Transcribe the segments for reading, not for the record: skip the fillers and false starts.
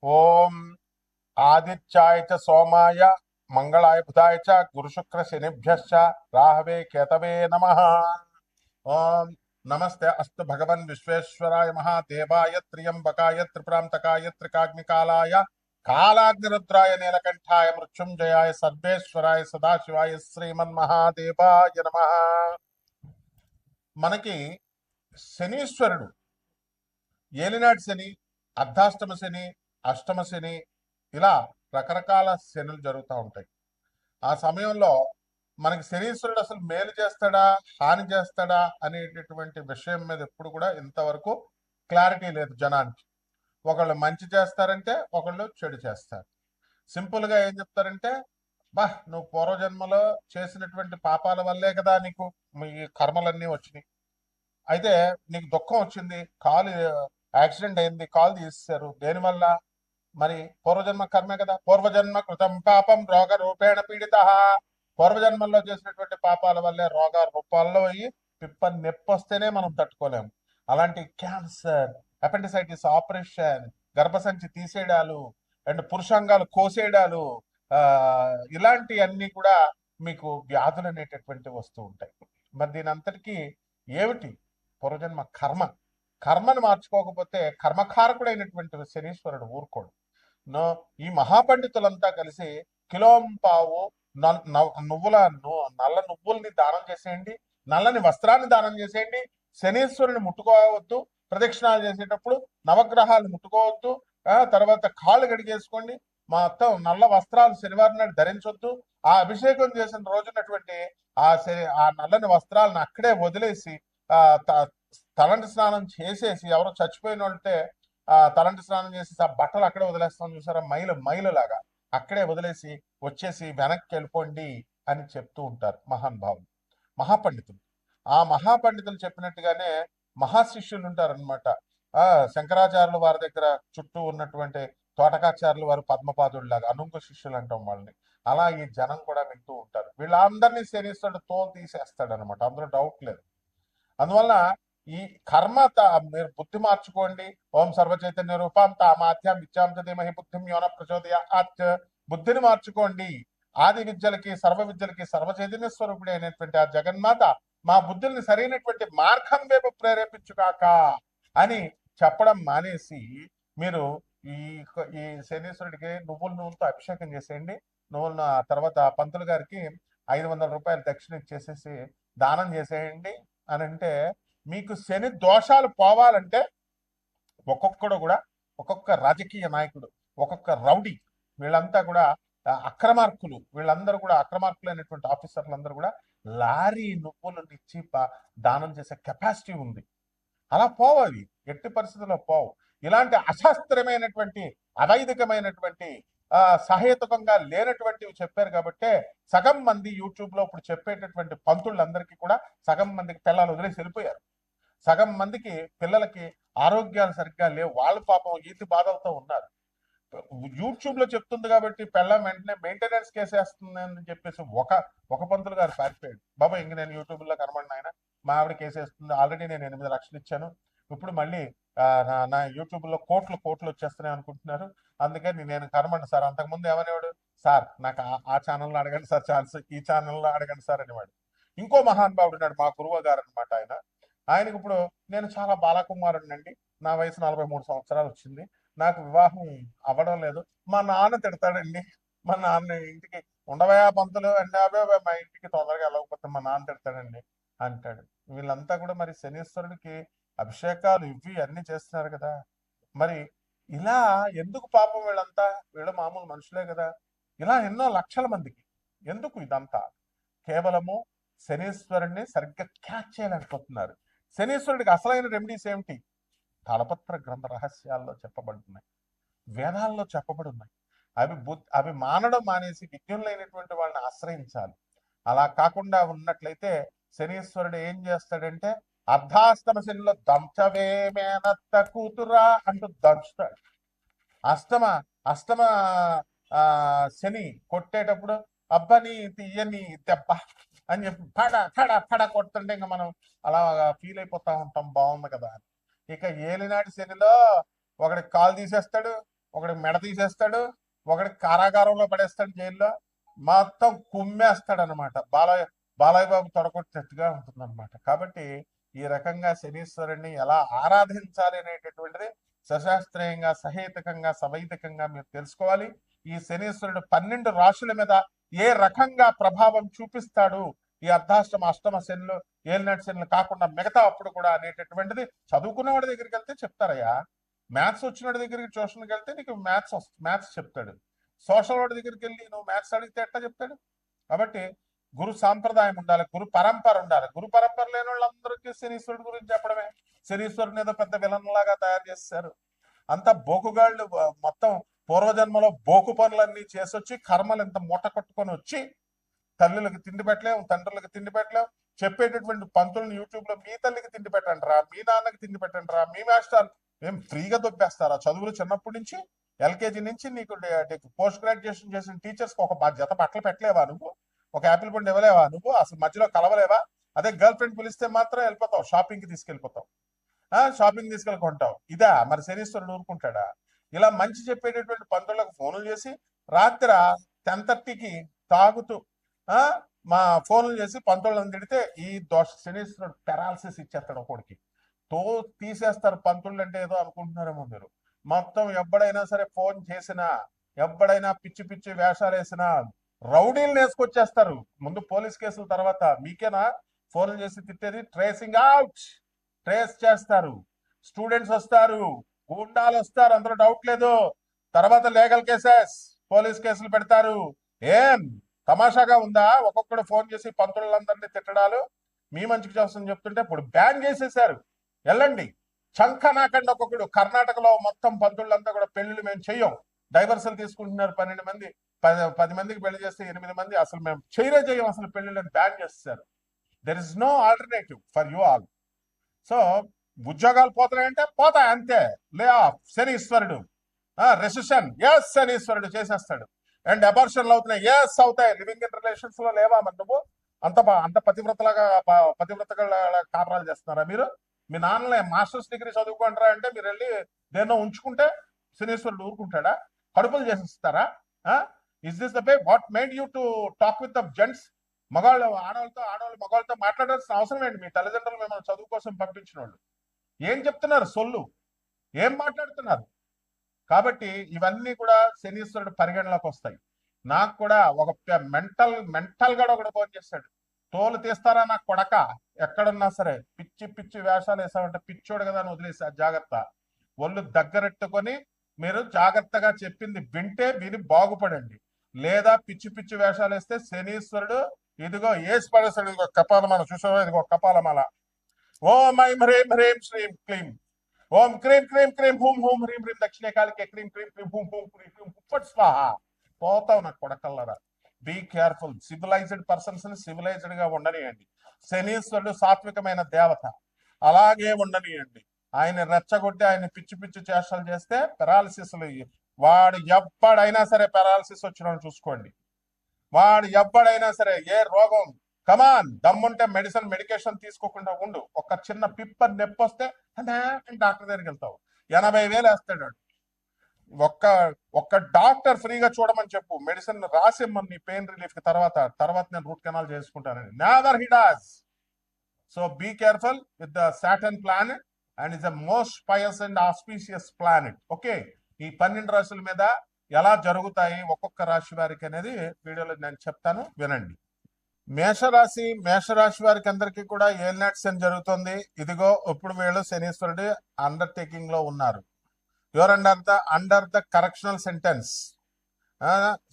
ఓం ఆదిత్యాయ చ సోమాయ మంగళాయ బుధాయ చ గురుశుక్ర శనిభ్యశ్చ రాహవే కేతవే నమః. ఓం నమస్తే అస్తు భగవన్ విశ్వేశ్వరాయ మహాదేవాయ త్ర్యంబకాయ త్రిపురాంతకాయ త్రికాగ్నికాలాయ కాలాగ్నిరుద్రాయ నీలకంఠాయ మృత్యుంజయాయ సర్వేశ్వరాయ సదాశివాయ శ్రీమన్మహాదేవాయ నమః. మనకి శనీశ్వరుడు ఏలినాటి శని, అర్ధాష్టమ శని, అష్టమ శని, ఇలా రకరకాల శనులు జరుగుతూ ఉంటాయి. ఆ సమయంలో మనకి శనీశ్వరుడు అసలు మేలు చేస్తాడా హాని చేస్తాడా అనేటటువంటి విషయం మీద ఎప్పుడు కూడా ఇంతవరకు క్లారిటీ లేదు జనానికి. ఒకళ్ళు మంచి చేస్తారంటే ఒకళ్ళు చెడు చేస్తారు. సింపుల్గా ఏం చెప్తారంటే, నువ్వు పూర్వజన్మలో చేసినటువంటి పాపాల వల్లే కదా నీకు ఈ కర్మలన్నీ వచ్చినాయి. అయితే నీకు దుఃఖం వచ్చింది, కాలు యాక్సిడెంట్ అయింది, కాలు తీసేశారు, దేనివల్ల? మరి పూర్వజన్మ కర్మే కదా. పూర్వజన్మ కృతం పాపం రోగ రూపేణ పీడిత. పూర్వజన్మల్లో చేసినటువంటి పాపాల వల్లే రోగ రూపాల్లో అయ్యి పిప్ప నొప్పి వస్తేనే మనం తట్టుకోలేము. అలాంటి క్యాన్సర్, అపెండిసైటిస్ ఆపరేషన్, గర్భసంచి తీసేయడాలు అండ్ పురుషాంగాలు కోసేయడాలు, ఇలాంటి అన్ని కూడా మీకు వ్యాధులు అనేటటువంటి వస్తూ ఉంటాయి. మరి దీని అంతటికీ ఏమిటి? పూర్వజన్మ కర్మ. కర్మను మార్చుకోకపోతే కర్మకారకుడైనటువంటి శనీశ్వరుడు ఊరుకోడు. ఈ మహాపండితులంతా కలిసి కిలోంపావు నల్ల నువ్వుల్ని దానం చేసేయండి, నల్లని వస్త్రాన్ని దానం చేసేయండి, శనీశ్వరుని ముట్టుకోవద్దు, ప్రదక్షిణాలు చేసేటప్పుడు నవగ్రహాలు ముట్టుకోవద్దు, తర్వాత కాళ్ళు గడిగేసుకోండి, మొత్తం నల్ల వస్త్రాలు శనివారం నాడు ధరించొద్దు. ఆ అభిషేకం చేసిన రోజునటువంటి ఆ నల్లని వస్త్రాలను అక్కడే వదిలేసి తలంటి స్నానం చేసేసి, ఎవరో చచ్చిపోయిన వాళ్ళతే తలంటి స్నానం చేసేసి ఆ బట్టలు అక్కడే వదిలేస్తాం చూసారా, మైలులాగా అక్కడే వదిలేసి వచ్చేసి వెనక్కి వెళ్ళిపోండి అని చెప్తూ ఉంటారు మహానుభావులు, మహాపండితులు. ఆ మహాపండితులు చెప్పినట్టుగానే మహాశిష్యులు ఉంటారనమాట. శంకరాచార్యులు వారి దగ్గర చుట్టూ ఉన్నటువంటి తోటకాచార్యులు వారు పద్మపాదుడిలాగా అనుంగ శిష్యులు అంటాం వాళ్ళని. అలా ఈ జనం కూడా వింటూ ఉంటారు. వీళ్ళందరినీ శనిస్తాడు, తోలు తీసేస్తాడు అనమాట, అందులో డౌట్ లేదు. అందువల్ల ఈ కర్మ మీరు బుద్ధి మార్చుకోండి. ఓం సర్వచైతన్య రూపం తామాత్యం విద్యాం ధీమహి బుద్ధిం యోన ప్రచోదయాత్. బుద్ధిని మార్చుకోండి. ఆది విద్యలకి సర్వ విద్యలకి సర్వచైతన్య స్వరూపుడి అయినటువంటి ఆ జగన్మాత మా బుద్ధుల్ని సరైనటువంటి మార్గం వైపు ప్రేరేపించుగాక అని చెప్పడం మానేసి మీరు ఈ ఈ శనీశ్వరుడికి నువ్వుల నూనెతో అభిషేకం చేసేయండి. నువ్వుల తర్వాత పంతులు గారికి 500 రూపాయలు దక్షిణ ఇచ్చేసేసి దానం చేసేయండి అని అంటే, మీకు శని దోషాలు పోవాలంటే ఒక్కొక్కడు కూడా, ఒక్కొక్క రాజకీయ నాయకుడు, ఒక్కొక్క రౌడీ, వీళ్ళంతా కూడా అక్రమార్కులు, వీళ్ళందరూ కూడా అక్రమార్కులైనటువంటి ఆఫీసర్లందరూ కూడా లారీ నువ్వులు ఇచ్చి దానం చేసే కెపాసిటీ ఉంది. అలా పోవు, అవి ఎట్టి పరిస్థితుల్లో పోవు. ఇలాంటి అశాస్త్రమైనటువంటి అవైదికమైనటువంటి సహేతుకంగా లేనటువంటివి చెప్పారు కాబట్టే సగం మంది యూట్యూబ్ లో ఇప్పుడు చెప్పేటటువంటి పంతులందరికీ కూడా సగం మందికి పిల్లలు వదిలేసి వెళ్ళిపోయారు. సగం మందికి పిల్లలకి ఆరోగ్యాలు సరిగ్గా లేవు, వాళ్ళు పాపం ఈతి బాధలతో ఉన్నారు. యూట్యూబ్ లో చెప్తుంది కాబట్టి పిల్లం వెంటనే మెయింటెనెన్స్ కేసేస్తుంది అని చెప్పేసి ఒక పంతులు గారు పారిపోయాడు. బాబా ఇంక నేను యూట్యూబ్ లో కనబడిన ఆయన, మా ఆవిడ కేసేస్తుంది, ఆల్రెడీ నేను 8 లక్షలు ఇచ్చాను, ఇప్పుడు మళ్ళీ నా యూట్యూబ్ లో కోట్లు వచ్చేస్తున్నాయి అనుకుంటున్నారు, అందుకని నేను కనబడి సార్. అంతకుముందు ఏమనేవాడు, సార్ నాకు ఆ ఛానల్లో అడగండి సార్ ఛాన్స్, ఈ ఛానల్లో అడగండి సార్ అనేవాడు. ఇంకో మహానుభావుడు ఉన్నాడు, మా గురువు గారు అనమాట. ఆయనకి ఇప్పుడు నేను చాలా బాలకుమారుడిని అండి, నా వయసు 43 సంవత్సరాలు వచ్చింది, నాకు వివాహం అవ్వడం లేదు, మా నాన్న తిడతాడండి, మా నాన్న ఇంటికి ఉండవయా పంతులు అంటే, అవే మా ఇంటికి తొందరగా వెళ్ళకపోతే మా నాన్న తిడతాడండి అంటాడు. వీళ్ళంతా కూడా మరి శనీశ్వరుడికి అభిషేకాలు ఇవి అన్ని చేస్తున్నారు కదా. మరి ఇలా ఎందుకు పాపం? వీళ్ళంతా వీళ్ళు మామూలు మనుషులే కదా. ఇలా ఎన్నో లక్షల మందికి ఎందుకు ఇదంతా? కేవలము శనీశ్వరుడిని సరిగ్గా క్యాచ్ చేయలేకపోతున్నారు. శనీశ్వరుడికి అసలైన రెమెడీస్ ఏమిటి? తాళపత్ర గ్రంథ రహస్యాల్లో చెప్పబడుతున్నాయి, వేదాల్లో చెప్పబడి ఉన్నాయి. అవి మానడం మానేసి విజ్ఞులైనటువంటి వాళ్ళని ఆశ్రయించాలి. అలా కాకుండా ఉన్నట్లయితే శనీశ్వరుడు ఏం చేస్తాడంటే, అర్ధాష్టమ శనిలో దంచవే మేనత్త కూతురా అంటూ దంచుతాడు. అష్టమ శని కొట్టేటప్పుడు అబ్బని తీయని దెబ్బ అని చెప్పి ఫడ కొడుతుంటే ఇంకా మనం అలా ఫీల్ అయిపోతా ఉంటాం, బాగుంది కదా అని. ఇక ఏలినాటి శనిలో ఒకడికి కాలు తీసేస్తాడు, ఒకటి మెడ తీసేస్తాడు, ఒకటి కారాగారంలో పడేస్తాడు జైల్లో, మొత్తం కుమ్మేస్తాడు అనమాట. బాలయ్య బాబు తొడగొట్టినట్టుగా ఉంటుంది అనమాట. కాబట్టి ఈ రకంగా శనీశ్వరుణ్ణి ఎలా ఆరాధించాలి అనేటటువంటిది సశాస్త్రీయంగా, సహేతుకంగా, సవైదికంగా మీరు తెలుసుకోవాలి. ఈ శనీశ్వరుడు 12 రాశుల మీద ఏ రకంగా ప్రభావం చూపిస్తాడు, ఈ అర్ధాష్టమ అష్టమ శనులు, ఏలినాటి శనులు కాకుండా మిగతా అప్పుడు కూడా అనేటటువంటిది చదువుకునే వాడి దగ్గరికి వెళ్తే చెప్తారయ్యా. మ్యాథ్స్ వచ్చిన వాడి దగ్గరికి ట్యూషన్కి వెళ్తే నీకు మ్యాథ్స్ చెప్తాడు. సోషల్ వాడి దగ్గరికి వెళ్ళి నువ్వు మ్యాథ్స్ అడిగితే ఎట్లా చెప్తాడు? కాబట్టి గురు సాంప్రదాయం ఉండాలి, గురు పరంపర ఉండాలి. గురు పరంపర లేని వాళ్ళందరికీ శనీశ్వరుడు గురించి చెప్పడమే. శనీశ్వరుని ఏదో పెద్ద విలన్ లాగా తయారు చేస్తారు. అంతా బోకుగాళ్ళు, మొత్తం పూర్వజన్మలో బోకు పనులన్నీ చేసొచ్చి కర్మలు ఎంత మూట కొట్టుకొని వచ్చి తల్లులకు తిండి పెట్టలేం, తండ్రులకు తిండి పెట్టలేం. చెప్పేటటువంటి పంతులను యూట్యూబ్ లో మీ తల్లికి తిండి పెట్టండి రా, మీ నాన్నకి తిండి పెట్టండి రా, మీ మాస్టర్ ఏం ఫ్రీగా దొబ్బేస్తారా చదువులు? చిన్నప్పటి నుంచి ఎల్కేజీ నుంచి నీకు పోస్ట్ గ్రాడ్యుయేషన్ చేసిన టీచర్స్ కి ఒక జత బట్టలు పెట్టలేవా నువ్వు? ఒక యాపిల్ పండు ఇవ్వలేవా నువ్వు? అసలు మధ్యలో కలవలేవా? అదే గర్ల్ ఫ్రెండ్ పిలిస్తే మాత్రం వెళ్ళిపోతావు, షాపింగ్ కి తీసుకెళ్ళిపోతావు, షాపింగ్ తీసుకెళ్ళి కొంటావు. ఇదా మరి శనీశ్వరుడు ఊరుకుంటాడా? ఇలా మంచి చెప్పేటటువంటి పంతులకు ఫోన్లు చేసి రాత్రి 10:30కి తాగుతూ మా ఫోన్లు చేసి పంతులను తిడితే ఈ శనీశ్వరుడు పెరాలసిస్ ఇచ్చేస్తాడు ఒకడికి. తీసేస్తారు. పంతుళ్ళు అంటే ఏదో అనుకుంటున్నారేమో మీరు. మొత్తం ఎప్పుడైనా సరే ఫోన్ చేసినా, ఎప్పుడైనా పిచ్చి పిచ్చి వేషాలు వేసినా రౌడీలు వేసుకొచ్చేస్తారు. ముందు పోలీస్ కేసుల తర్వాత మీకేనా ఫోన్లు చేసి తిట్టేది? ట్రేసింగ్ అవుట్, ట్రేస్ చేస్తారు, స్టూడెంట్స్ వస్తారు, గూండాలు వస్తారు, అందులో డౌట్ లేదు. తర్వాత లీగల్ కేసెస్, పోలీస్ కేసులు పెడతారు. ఏం తమాషాగా ఉందా? ఒక్కొక్కడు ఫోన్ చేసి పంతులందరినీ తిట్టడాలు, మీ మంచికి చేస్తామని చెప్తుంటే ఇప్పుడు బ్యాన్ చేసేసారు. వెళ్ళండి చంక నాకండి. ఒక్కొక్కడు కర్ణాటకలో మొత్తం పంతులంతా కూడా పెళ్లిళ్ళు మేము చెయ్యం, డైవర్సల్ తీసుకుంటున్నారు. 12 మంది 10 మందికి పెళ్లి చేస్తే 8 మంది అసలు మేము చెయ్యం అసలు పెళ్లిళ్ళని బ్యాన్ చేస్తారు. There is no alternative for you all. So ఉద్యోగాలు పోతాయంటే పోతాయి అంతే. లే ఆఫ్ శనీశ్వరుడు. రెసిషన్, ఎస్ శనీశ్వరుడు చేసేస్తాడు. అండ్ అబార్షన్లు అవుతున్నాయి, ఎస్ అవుతాయి. లివింగ్ ఇన్ రిలేషన్స్ లో లేవా మరి నువ్వు? అంత పతివ్రతగా కాపురాలు చేస్తున్నారా మీరు? మీ నాన్నలే మాస్టర్స్ డిగ్రీ చదువుకుంటారా అంటే మీరు వెళ్ళి దేన్నో ఉంచుకుంటే శనీశ్వరుడు ఊరుకుంటాడా? కడుపులు చేసిస్తారా? Is this the way? What made you to talk with the gents? ఆడవాళ్ళు మగవాళ్ళతో మాట్లాడాల్సిన అవసరం ఏంటి? మీ తల్లిదండ్రులు మిమ్మల్ని చదువు కోసం పంపించిన వాళ్ళు ఏం చెప్తున్నారు? సొల్లు ఏం మాట్లాడుతున్నారు? కాబట్టి ఇవన్నీ కూడా శనీశ్వరుడు పరిగణలోకి వస్తాయి. నాకు కూడా ఒక మెంటల్ గా ఒకటి ఫోన్ చేస్తాడు. తోలు తీస్తారా నాకు కొడక, ఎక్కడున్నా సరే పిచ్చి వేషాలు వేసామంటే పిచ్చోడు కదా అని వదిలేసా. జాగ్రత్త, ఒళ్ళు దగ్గరెట్టుకొని మీరు జాగ్రత్తగా చెప్పింది విని బాగుపడండి. లేదా పిచ్చి వేషాలు వేస్తే శనీశ్వరుడు ఇదిగో ఏసి పడేస్తాడు. ఇదిగో కపాలమాల చూసావా? ఇదిగో కపాలమాల. ఓం ఐం హ్రీం హ్రీం శ్రీం క్లీం, ఓం క్రీం క్రీం క్రీం హూం హూం హ్రీం హ్రీం దక్షిణే కాలికే క్రీం క్రీం క్రీం హూం హూం క్రీం క్రీం హుప్పట్ స్వాహ. పోతావు నాకు కొడకల్లరా. Be careful. సివిలైజ్డ్ పర్సన్స్ ని సివిలైజ్డ్ గా ఉండనియండి. శనీశ్వరుడు సాత్వికమైన దేవత, అలాగే ఉండనియండి. ఆయన రెచ్చగొట్టి ఆయన పిచ్చి చేష్టలు చేస్తే పెరాలసిస్, వాడు ఎవ్వడైనా సరే పెరాలసిస్ వచ్చిన చూసుకోండి. వాడు ఎవ్వడైనా సరే ఏ రోగం, కమాన్ దమ్ముంటే మెడికేషన్ తీసుకోకుండా ఉండు. ఒక చిన్న పిప్పర్ నొప్పి వస్తే డాక్టర్ దగ్గరికి వెళ్తావు, 80,000 వేస్తాడు. ఒక్క డాక్టర్ ఫ్రీగా చూడమని చెప్పు, మెడిసిన్ రాసిమ్మని నీ పెయిన్ రిలీఫ్ కి. తర్వాత నేను రూట్ కెనాల్ చేసుకుంటానని. Never he does. So be careful with the Saturn planet and is the most pious and auspicious planet. Okay, ఈ 12 రాశుల మీద ఎలా జరుగుతాయి ఒక్కొక్క రాశి వారికి అనేది వీడియోలో నేను చెప్తాను, వినండి. మేషరాశి వారికి అందరికీ కూడా ఏలినాటి శని జరుగుతుంది. ఇదిగో ఇప్పుడు వీళ్ళు శనీశ్వరుడి అండర్టేకింగ్ లో ఉన్నారు. Your under the correctional sentence.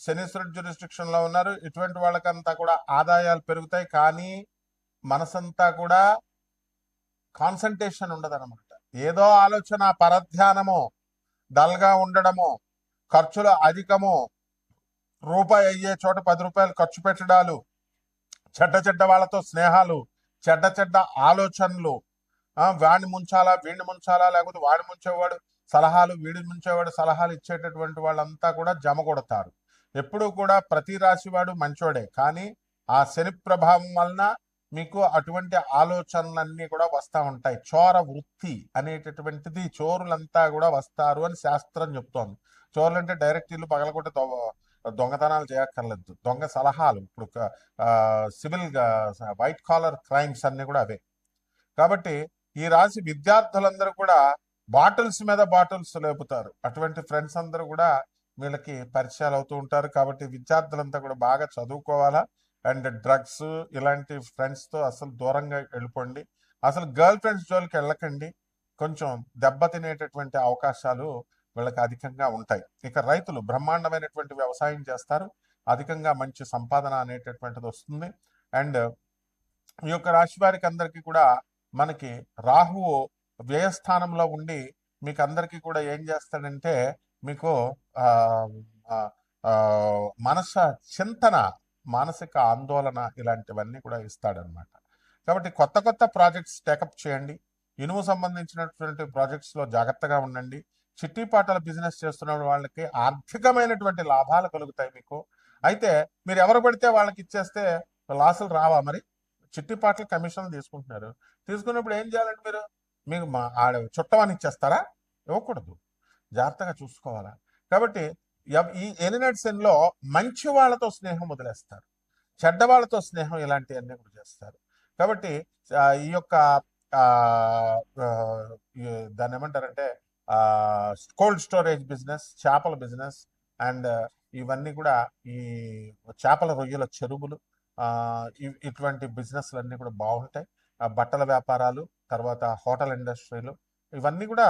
శనీశ్వరుడి జ్యూరిస్డిక్షన్ లో ఉన్నారు. ఇటువంటి వాళ్ళకంతా కూడా ఆదాయాలు పెరుగుతాయి, కానీ మనసంతా కూడా కాన్సన్ట్రేషన్ ఉండదు అనమాట. ఏదో ఆలోచన, పరధ్యానము, డల్గా ఉండడము, ఖర్చులు అధికము, రూపాయి అయ్యే చోట 10 రూపాయలు ఖర్చు పెట్టడాలు, చెడ్డ వాళ్ళతో స్నేహాలు, చెడ్డ ఆలోచనలు, వాడిని ముంచాలా వీడిని ముంచాలా, లేకపోతే వాడిని ముంచేవాడు సలహాలు, వీడిని ముంచేవాడు సలహాలు ఇచ్చేటటువంటి వాళ్ళంతా కూడా జమ కొడతారు. ఎప్పుడు కూడా ప్రతి రాశి వాడు మంచోడే, కానీ ఆ శని ప్రభావం వలన మీకు అటువంటి ఆలోచనలన్నీ కూడా వస్తూ ఉంటాయి. చోర వృత్తి అనేటటువంటిది, చోరులంతా కూడా వస్తారు అని శాస్త్రం చెప్తోంది. చోర్లు అంటే డైరెక్ట్ ఇల్లు పగలగొట్టి దొంగతనాలు చేయక్కర్లేదు, దొంగ సలహాలు. ఇప్పుడు సివిల్ వైట్ కాలర్ క్రైమ్స్ అన్ని కూడా అవే. కాబట్టి ఈ రాశి విద్యార్థులందరూ కూడా బాటిల్స్ మీద బాటిల్స్ లేపుతారు. అటువంటి ఫ్రెండ్స్ అందరూ కూడా వీళ్ళకి పరిచయాలు అవుతూ ఉంటారు. కాబట్టి విద్యార్థులంతా కూడా బాగా చదువుకోవాలా. అండ్ డ్రగ్స్ ఇలాంటి ఫ్రెండ్స్తో అసలు దూరంగా వెళ్ళిపోండి. అసలు గర్ల్ ఫ్రెండ్స్ జోలికి వెళ్ళకండి. కొంచెం దెబ్బతినేటటువంటి అవకాశాలు వీళ్ళకి అధికంగా ఉంటాయి. ఇక రైతులు బ్రహ్మాండమైనటువంటి వ్యవసాయం చేస్తారు, అధికంగా మంచి సంపాదన అనేటటువంటిది వస్తుంది. అండ్ ఈ యొక్క రాశి వారికి అందరికీ కూడా మనకి రాహువు వ్యయస్థానంలో ఉండి మీకు అందరికీ కూడా ఏం చేస్తాడంటే మీకు ఆ మనస చింతన, మానసిక ఆందోళన ఇలాంటివన్నీ కూడా ఇస్తాడనమాట. కాబట్టి కొత్త కొత్త ప్రాజెక్ట్స్ టేకప్ చేయండి. ఇనుము సంబంధించినటువంటి ప్రాజెక్ట్స్లో జాగ్రత్తగా ఉండండి. చిట్టీపాటల బిజినెస్ చేస్తున్న వాళ్ళకి ఆర్థికమైనటువంటి లాభాలు కలుగుతాయి మీకు. అయితే మీరు ఎవరు పడితే వాళ్ళకి ఇచ్చేస్తే లాసులు రావా? మరి చిట్టిపాటలు కమిషన్లు తీసుకుంటున్నారు. తీసుకున్నప్పుడు ఏం చేయాలంటే మీకు ఆడ చుట్టమని ఇచ్చేస్తారా? ఇవ్వకూడదు, జాగ్రత్తగా చూసుకోవాలా. కాబట్టి ఈ ఎలినట్ సెన్లో మంచి వాళ్ళతో స్నేహం వదిలేస్తారు, చెడ్డ వాళ్ళతో స్నేహం ఇలాంటివన్నీ కూడా చేస్తారు. కాబట్టి ఈ యొక్క దాన్ని ఏమంటారంటే కోల్డ్ స్టోరేజ్ బిజినెస్, చేపల బిజినెస్ అండ్ ఇవన్నీ కూడా ఈ చేపల రొయ్యల చెరువులు, ఇటువంటి బిజినెస్లు కూడా బాగుంటాయి. బట్టల వ్యాపారాలు, తర్వాత హోటల్ ఇండస్ట్రీలు, ఇవన్నీ కూడా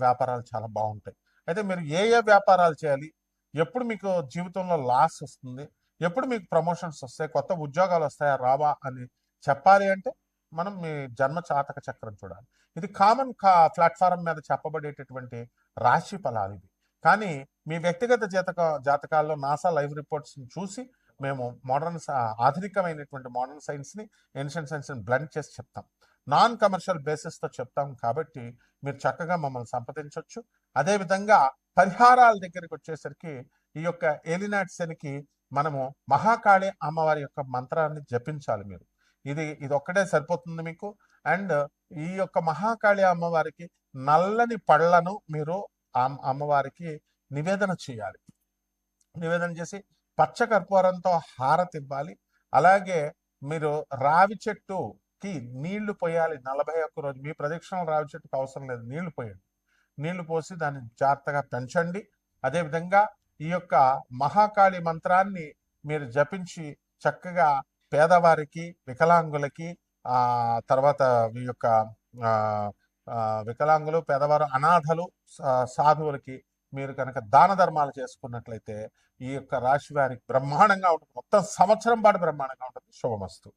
వ్యాపారాలు చాలా బాగుంటాయి. అయితే మీరు ఏ ఏ వ్యాపారాలు చేయాలి, ఎప్పుడు మీకు జీవితంలో లాస్ వస్తుంది, ఎప్పుడు మీకు ప్రమోషన్స్ వస్తాయి, కొత్త ఉద్యోగాలు వస్తాయా రావా అని చెప్పాలి అంటే మనం మీ జన్మ జాతక చక్రం చూడాలి. ఇది కామన్ ప్లాట్ఫారం మీద చెప్పబడేటటువంటి రాశి ఫలాలు ఇవి. కానీ మీ వ్యక్తిగత జాతకాల్లో నాసా లైవ్ రిపోర్ట్స్ చూసి మేము ఆధునికమైనటువంటి మోడర్న్ సైన్స్ని, ఏన్షియంట్ సైన్స్ని బ్లెండ్ చేసి చెప్తాం. నాన్ కమర్షియల్ బేసిస్తో చెప్తాం. కాబట్టి మీరు చక్కగా మమ్మల్ని సంప్రదించవచ్చు. అదేవిధంగా పరిహారాల దగ్గరికి వచ్చేసరికి ఈ యొక్క ఏలినాటి శనికి మనము మహాకాళి అమ్మవారి యొక్క మంత్రాన్ని జపించాలి. మీరు ఇది ఒక్కటే సరిపోతుంది మీకు. అండ్ ఈ యొక్క మహాకాళి అమ్మవారికి నల్లని పళ్ళను మీరు అమ్మవారికి నివేదన చేయాలి. నివేదన చేసి పచ్చకర్పూరంతో హారతి ఇవ్వాలి. అలాగే మీరు రావి చెట్టుకి నీళ్లు పోయాలి 41 రోజు. మీ ప్రదక్షిణలు రావి చెట్టుకు అవసరం లేదు, నీళ్లు పోయండి. నీళ్లు పోసి దాన్ని జాగ్రత్తగా పెంచండి. అదేవిధంగా ఈ యొక్క మహాకాళి మంత్రాన్ని మీరు జపించి చక్కగా పేదవారికి, వికలాంగులకి, తర్వాత ఈ యొక్క వికలాంగులు, పేదవారు, అనాథలు, సాధువులకి మీరు కనుక దాన ధర్మాలు చేసుకున్నట్లయితే ఈ యొక్క రాశి వారికి బ్రహ్మాండంగా ఉంటుంది. మొత్తం సంవత్సరం పాటు బ్రహ్మాండంగా ఉంటుంది. శుభమస్తు.